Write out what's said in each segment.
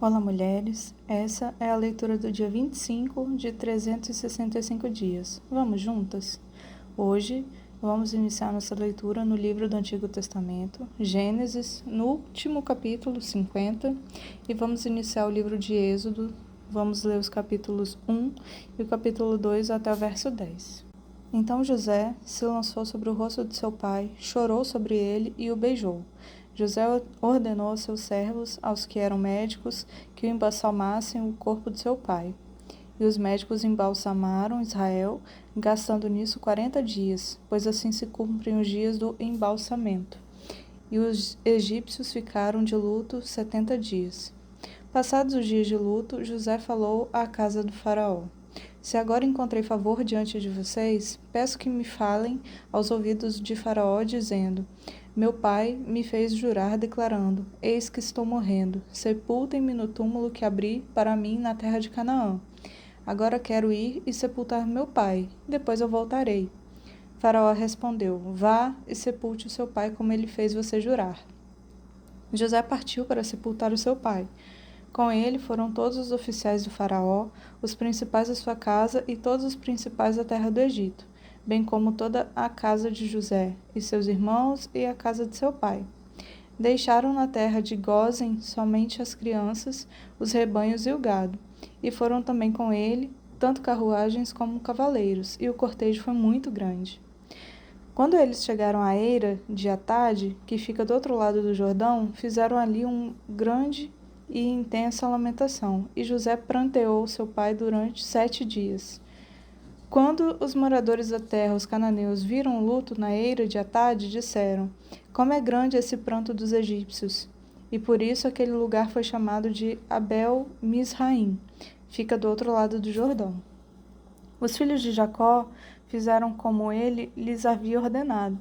Olá, mulheres! Essa é a leitura do dia 25 de 365 dias. Vamos juntas? Hoje, vamos iniciar nossa leitura no livro do Antigo Testamento, Gênesis, no último capítulo 50, e vamos iniciar o livro de Êxodo. Vamos ler os capítulos 1 e o capítulo 2 até o verso 10. Então José se lançou sobre o rosto de seu pai, chorou sobre ele e o beijou. José ordenou aos seus servos, aos que eram médicos, que o embalsamassem o corpo de seu pai. E os médicos embalsamaram Israel, gastando nisso 40 dias, pois assim se cumprem os dias do embalsamento. E os egípcios ficaram de luto 70 dias. Passados os dias de luto, José falou à casa do faraó: Se agora encontrei favor diante de vocês, peço que me falem aos ouvidos de Faraó, dizendo: Meu pai me fez jurar, declarando: Eis que estou morrendo. Sepultem-me no túmulo que abri para mim na terra de Canaã. Agora quero ir e sepultar meu pai. Depois eu voltarei. Faraó respondeu: Vá e sepulte o seu pai como ele fez você jurar. José partiu para sepultar o seu pai. Com ele foram todos os oficiais do faraó, os principais da sua casa e todos os principais da terra do Egito, bem como toda a casa de José, e seus irmãos e a casa de seu pai. Deixaram na terra de Gósen somente as crianças, os rebanhos e o gado, e foram também com ele tanto carruagens como cavaleiros, e o cortejo foi muito grande. Quando eles chegaram à eira de Atade, que fica do outro lado do Jordão, fizeram ali um grande e intensa lamentação, e José pranteou seu pai durante 7 dias. Quando os moradores da terra, os cananeus, viram o luto na eira de Atade, disseram: Como é grande esse pranto dos egípcios! E por isso aquele lugar foi chamado de Abel-Misraim, fica do outro lado do Jordão. Os filhos de Jacó fizeram como ele lhes havia ordenado.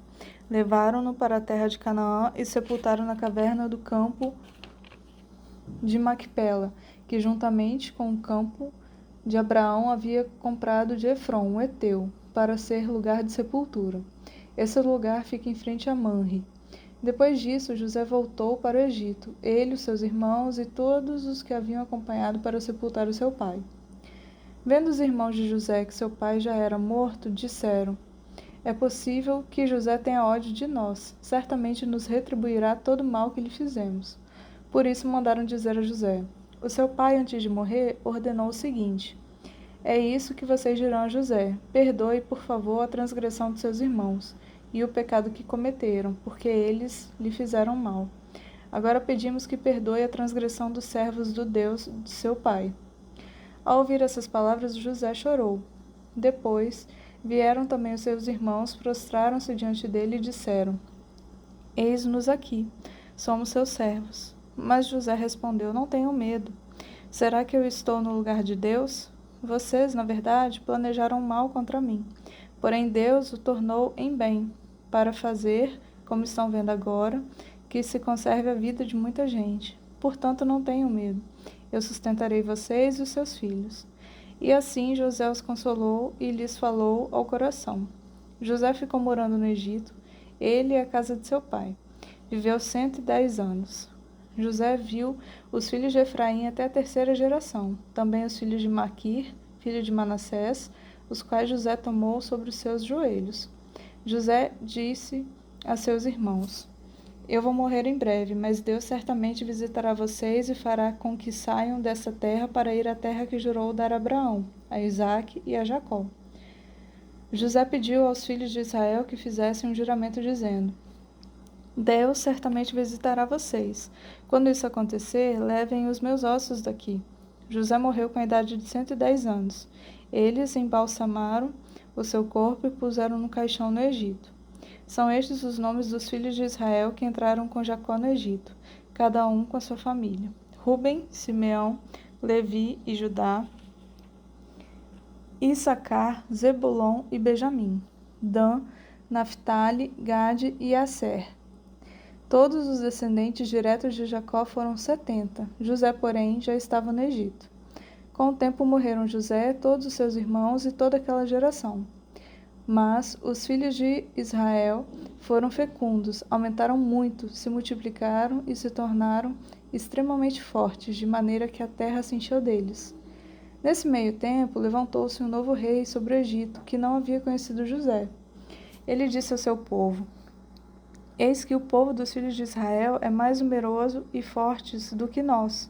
Levaram-no para a terra de Canaã e sepultaram na caverna do campo de Macpela, que juntamente com o campo de Abraão havia comprado de Efron, o heteu, para ser lugar de sepultura. Esse lugar fica em frente a Manre. Depois disso, José voltou para o Egito, ele, os seus irmãos e todos os que haviam acompanhado para sepultar o seu pai. Vendo os irmãos de José que seu pai já era morto, disseram: É possível que José tenha ódio de nós, certamente nos retribuirá todo o mal que lhe fizemos. Por isso mandaram dizer a José: O seu pai, antes de morrer, ordenou o seguinte: É isso que vocês dirão a José: Perdoe, por favor, a transgressão de seus irmãos e o pecado que cometeram, porque eles lhe fizeram mal. Agora pedimos que perdoe a transgressão dos servos do Deus de seu pai. Ao ouvir essas palavras, José chorou. Depois vieram também os seus irmãos, prostraram-se diante dele e disseram: Eis-nos aqui, somos seus servos. Mas José respondeu: Não tenham medo. Será que eu estou no lugar de Deus? Vocês, na verdade, planejaram mal contra mim. Porém, Deus o tornou em bem, para fazer, como estão vendo agora, que se conserve a vida de muita gente. Portanto, não tenham medo. Eu sustentarei vocês e os seus filhos. E assim José os consolou e lhes falou ao coração. José ficou morando no Egito, ele e a casa de seu pai. Viveu 110 anos. José viu os filhos de Efraim até a 3ª geração, também os filhos de Maquir, filho de Manassés, os quais José tomou sobre os seus joelhos. José disse a seus irmãos: Eu vou morrer em breve, mas Deus certamente visitará vocês e fará com que saiam dessa terra para ir à terra que jurou dar a Abraão, a Isaque e a Jacó. José pediu aos filhos de Israel que fizessem um juramento dizendo: Deus certamente visitará vocês. Quando isso acontecer, levem os meus ossos daqui. José morreu com a idade de 110 anos. Eles embalsamaram o seu corpo e puseram no caixão no Egito. São estes os nomes dos filhos de Israel que entraram com Jacó no Egito, cada um com a sua família: Ruben, Simeão, Levi e Judá, Issacar, Zebulon e Benjamim, Dan, Naphtali, Gade e Asser. Todos os descendentes diretos de Jacó foram 70. José, porém, já estava no Egito. Com o tempo morreram José, todos os seus irmãos e toda aquela geração. Mas os filhos de Israel foram fecundos, aumentaram muito, se multiplicaram e se tornaram extremamente fortes, de maneira que a terra se encheu deles. Nesse meio tempo, levantou-se um novo rei sobre o Egito, que não havia conhecido José. Ele disse ao seu povo: Eis que o povo dos filhos de Israel é mais numeroso e fortes do que nós.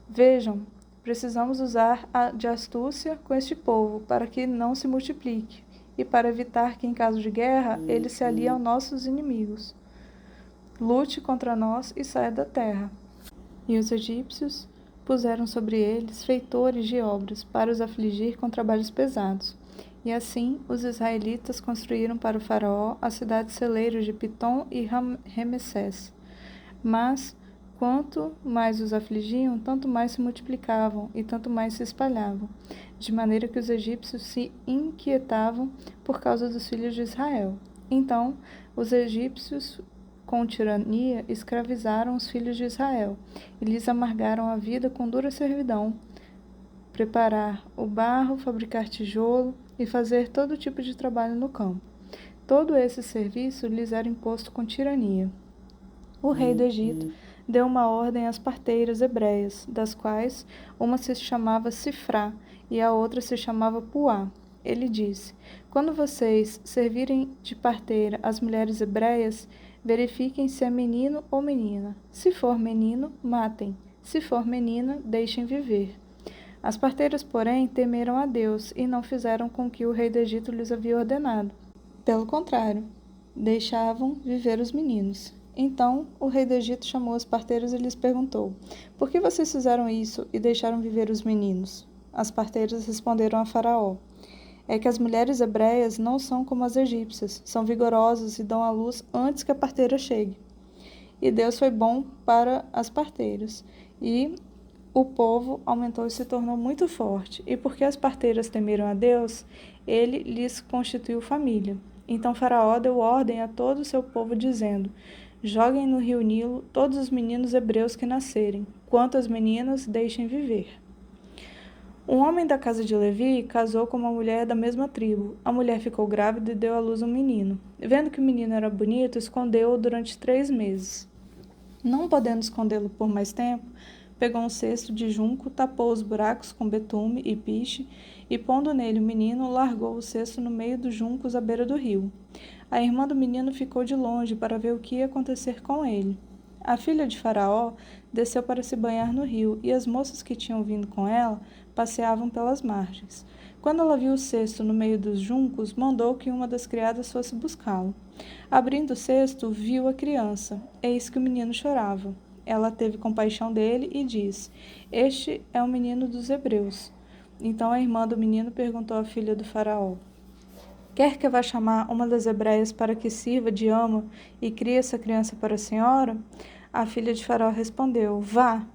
Vejam, precisamos usar de astúcia com este povo, para que não se multiplique, e para evitar que, em caso de guerra, ele se alie aos nossos inimigos. Lute contra nós e saia da terra. E os egípcios puseram sobre eles feitores de obras, para os afligir com trabalhos pesados. E assim os israelitas construíram para o faraó as cidades celeiros de Pitom e Ramessés. Mas, quanto mais os afligiam, tanto mais se multiplicavam e tanto mais se espalhavam, de maneira que os egípcios se inquietavam por causa dos filhos de Israel. Então, os egípcios, com tirania, escravizaram os filhos de Israel e lhes amargaram a vida com dura servidão, preparar o barro, fabricar tijolo e fazer todo tipo de trabalho no campo. Todo esse serviço lhes era imposto com tirania. O rei do Egito deu uma ordem às parteiras hebreias, das quais uma se chamava Sifrá e a outra se chamava Puá. Ele disse: Quando vocês servirem de parteira as mulheres hebreias, verifiquem se é menino ou menina. Se for menino, matem. Se for menina, deixem viver. As parteiras, porém, temeram a Deus e não fizeram com que o rei do Egito lhes havia ordenado. Pelo contrário, deixavam viver os meninos. Então o rei do Egito chamou as parteiras e lhes perguntou: Por que vocês fizeram isso e deixaram viver os meninos? As parteiras responderam a Faraó: É que as mulheres hebreias não são como as egípcias, são vigorosas e dão à luz antes que a parteira chegue. E Deus foi bom para as parteiras, e o povo aumentou e se tornou muito forte, e porque as parteiras temeram a Deus, ele lhes constituiu família. Então Faraó deu ordem a todo o seu povo, dizendo: Joguem no rio Nilo todos os meninos hebreus que nascerem, quanto as meninas deixem viver. Um homem da casa de Levi casou com uma mulher da mesma tribo. A mulher ficou grávida e deu à luz um menino. Vendo que o menino era bonito, escondeu-o durante 3 meses. Não podendo escondê-lo por mais tempo, pegou um cesto de junco, tapou os buracos com betume e piche, e pondo nele o menino, largou o cesto no meio dos juncos à beira do rio. A irmã do menino ficou de longe para ver o que ia acontecer com ele. A filha de Faraó desceu para se banhar no rio, e as moças que tinham vindo com ela passeavam pelas margens. Quando ela viu o cesto no meio dos juncos, mandou que uma das criadas fosse buscá-lo. Abrindo o cesto, viu a criança. Eis que o menino chorava. Ela teve compaixão dele e disse: Este é o menino dos hebreus. Então a irmã do menino perguntou à filha do Faraó: Quer que eu vá chamar uma das hebreias para que sirva de ama e crie essa criança para a senhora? A filha de Faraó respondeu: Vá.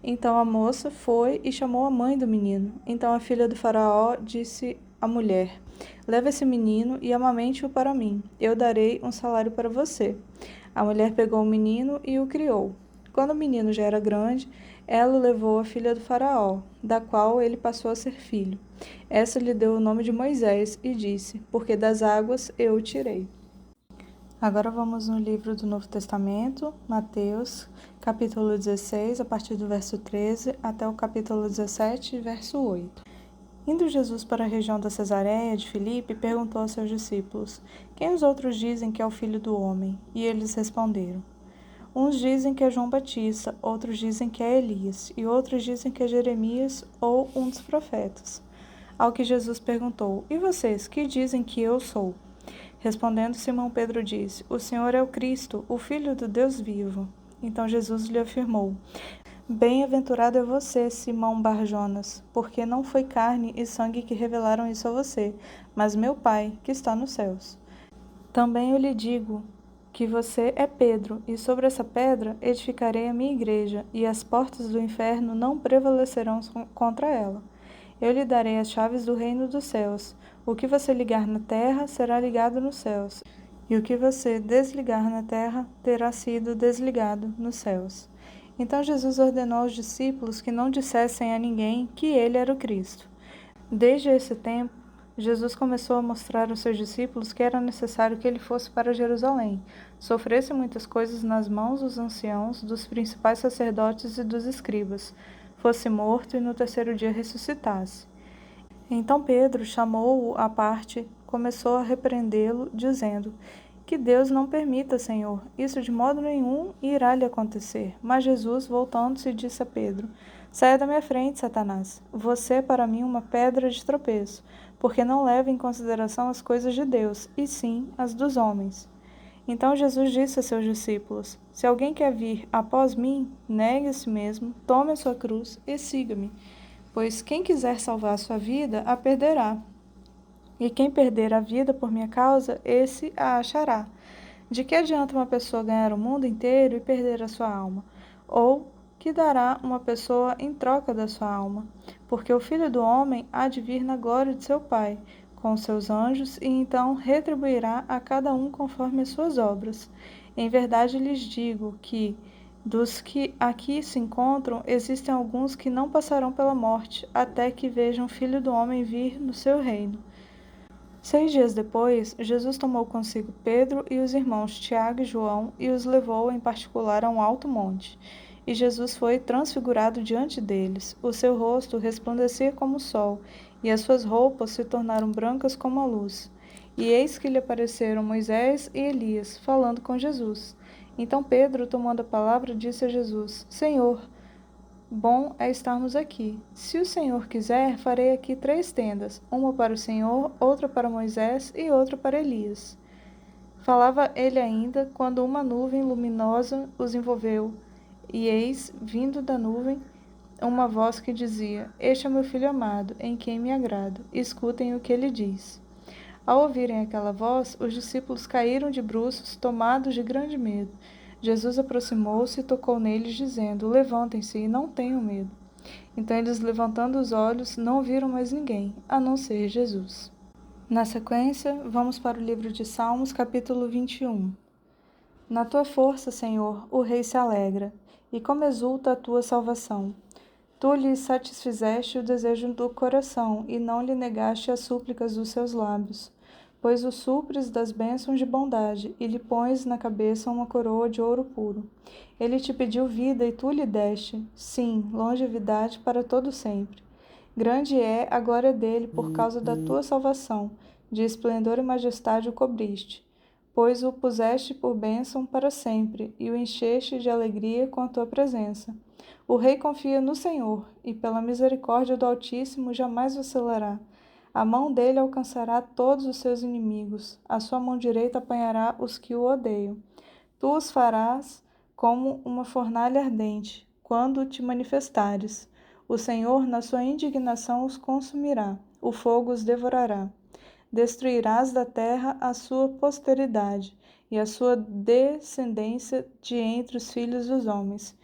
Então a moça foi e chamou a mãe do menino. Então a filha do Faraó disse à mulher: Leva esse menino e amamente-o para mim. Eu darei um salário para você. A mulher pegou o menino e o criou. Quando o menino já era grande, ela o levou à filha do Faraó, da qual ele passou a ser filho. Essa lhe deu o nome de Moisés e disse: Porque das águas eu o tirei. Agora vamos no livro do Novo Testamento, Mateus, capítulo 16, a partir do verso 13 até o capítulo 17, verso 8. Indo Jesus para a região da Cesareia de Filipe, perguntou aos seus discípulos: Quem os outros dizem que é o Filho do Homem? E eles responderam: Uns dizem que é João Batista, outros dizem que é Elias, e outros dizem que é Jeremias ou um dos profetas. Ao que Jesus perguntou: E vocês, que dizem que eu sou? Respondendo, Simão Pedro disse: O Senhor é o Cristo, o Filho do Deus vivo. Então Jesus lhe afirmou: Bem-aventurado é você, Simão Bar-Jonas, porque não foi carne e sangue que revelaram isso a você, mas meu Pai, que está nos céus. Também eu lhe digo que você é Pedro, e sobre essa pedra edificarei a minha igreja, e as portas do inferno não prevalecerão contra ela. Eu lhe darei as chaves do reino dos céus. O que você ligar na terra será ligado nos céus, e o que você desligar na terra terá sido desligado nos céus. Então Jesus ordenou aos discípulos que não dissessem a ninguém que ele era o Cristo. Desde esse tempo, Jesus começou a mostrar aos seus discípulos que era necessário que ele fosse para Jerusalém, sofresse muitas coisas nas mãos dos anciãos, dos principais sacerdotes e dos escribas, fosse morto e no terceiro dia ressuscitasse. Então Pedro chamou-o à parte, começou a repreendê-lo, dizendo: Que Deus não permita, Senhor, isso de modo nenhum irá lhe acontecer. Mas Jesus, voltando-se, disse a Pedro: Saia da minha frente, Satanás. Você é para mim uma pedra de tropeço, porque não leva em consideração as coisas de Deus, e sim as dos homens. Então Jesus disse a seus discípulos: Se alguém quer vir após mim, negue a si mesmo, tome a sua cruz e siga-me. Pois quem quiser salvar a sua vida, a perderá. E quem perder a vida por minha causa, esse a achará. De que adianta uma pessoa ganhar o mundo inteiro e perder a sua alma? Ou que dará uma pessoa em troca da sua alma? Porque o Filho do Homem há de vir na glória de seu Pai, com os seus anjos, e então retribuirá a cada um conforme as suas obras. Em verdade lhes digo que, dos que aqui se encontram, existem alguns que não passarão pela morte, até que vejam o Filho do Homem vir no seu reino. 6 dias depois, Jesus tomou consigo Pedro e os irmãos Tiago e João e os levou em particular a um alto monte. E Jesus foi transfigurado diante deles. O seu rosto resplandecia como o sol, e as suas roupas se tornaram brancas como a luz. E eis que lhe apareceram Moisés e Elias, falando com Jesus. Então Pedro, tomando a palavra, disse a Jesus: Senhor, bom é estarmos aqui. Se o Senhor quiser, farei aqui 3 tendas, uma para o Senhor, outra para Moisés e outra para Elias. Falava ele ainda, quando uma nuvem luminosa os envolveu, e eis, vindo da nuvem, uma voz que dizia: Este é meu filho amado, em quem me agrado. Escutem o que ele diz. Ao ouvirem aquela voz, os discípulos caíram de bruços, tomados de grande medo. Jesus aproximou-se e tocou neles, dizendo: Levantem-se e não tenham medo. Então eles, levantando os olhos, não viram mais ninguém, a não ser Jesus. Na sequência, vamos para o livro de Salmos, capítulo 21. Na tua força, Senhor, o rei se alegra, e como exulta a tua salvação. Tu lhe satisfizeste o desejo do coração, e não lhe negaste as súplicas dos seus lábios. Pois o supres das bênçãos de bondade, e lhe pões na cabeça uma coroa de ouro puro. Ele te pediu vida, e tu lhe deste, sim, longevidade para todo sempre. Grande é a glória dele por causa da tua salvação, de esplendor e majestade o cobriste. Pois o puseste por bênção para sempre, e o encheste de alegria com a tua presença. O rei confia no Senhor, e pela misericórdia do Altíssimo jamais vacilará. A mão dele alcançará todos os seus inimigos, a sua mão direita apanhará os que o odeiam. Tu os farás como uma fornalha ardente, quando te manifestares. O Senhor, na sua indignação, os consumirá, o fogo os devorará. Destruirás da terra a sua posteridade, e a sua descendência de entre os filhos dos homens.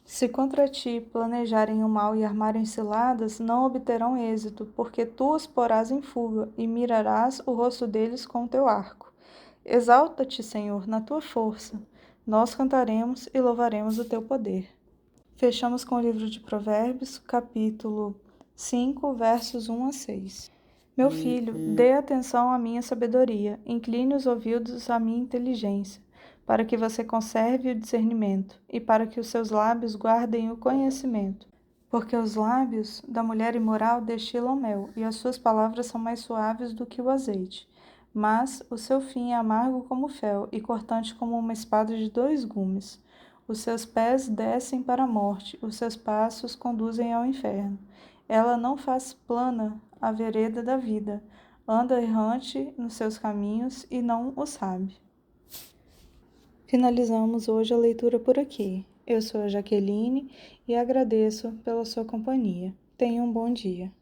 Se contra ti planejarem o mal e armarem ciladas, não obterão êxito, porque tu os porás em fuga e mirarás o rosto deles com o teu arco. Exalta-te, Senhor, na tua força. Nós cantaremos e louvaremos o teu poder. Fechamos com o livro de Provérbios, capítulo 5, versos 1 a 6. Meu filho, dê atenção à minha sabedoria, incline os ouvidos à minha inteligência, para que você conserve o discernimento e para que os seus lábios guardem o conhecimento. Porque os lábios da mulher imoral destilam mel, e as suas palavras são mais suaves do que o azeite. Mas o seu fim é amargo como fel e cortante como uma espada de 2 gumes. Os seus pés descem para a morte, os seus passos conduzem ao inferno. Ela não faz plana a vereda da vida, anda errante nos seus caminhos e não o sabe. Finalizamos hoje a leitura por aqui. Eu sou a Jaqueline e agradeço pela sua companhia. Tenha um bom dia.